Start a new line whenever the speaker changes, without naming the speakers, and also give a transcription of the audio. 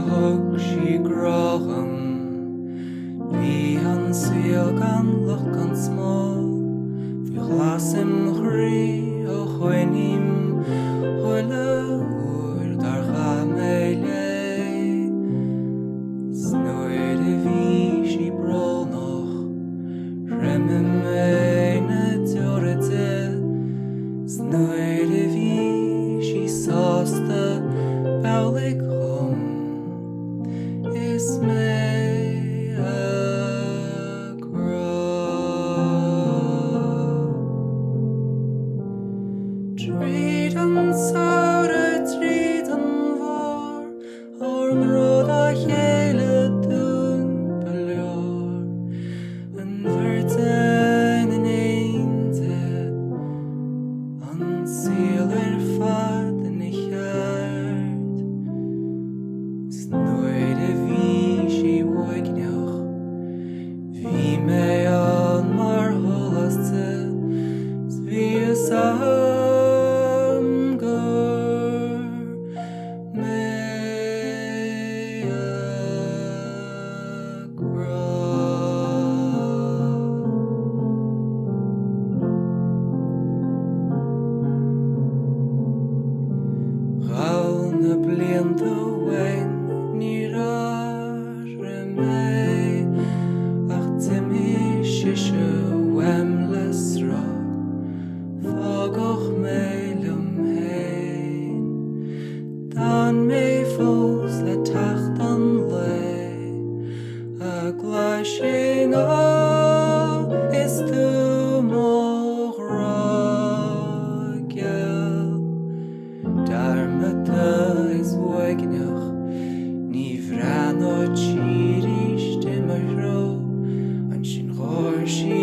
Hug she graham Bhí an síl gan loch an smó Bhí glasim chrí ó chuinim Chuile úr dar cha mé lé Snoir a bhí sí brolnoch Remim mé na teorite Snoir a bhí sí sásta Baulig is me a grow Treat an saure treat an vor Or an rod a chéile dún beleor An vertein in einte An síl fad in I cheart Snoir a bhí sí woigneach Bhí mé an mar tholaste Bhí a sam gur mé a grow Gá na blianta wein ní rare mé ach timí siise wemlas ra fágach mé lum héin Dan mé fós le tacht an le a gláising á is tú móch rá geal Darmata is woigneach Ní bhrean ó tíríste mar ró An sin ghóir sí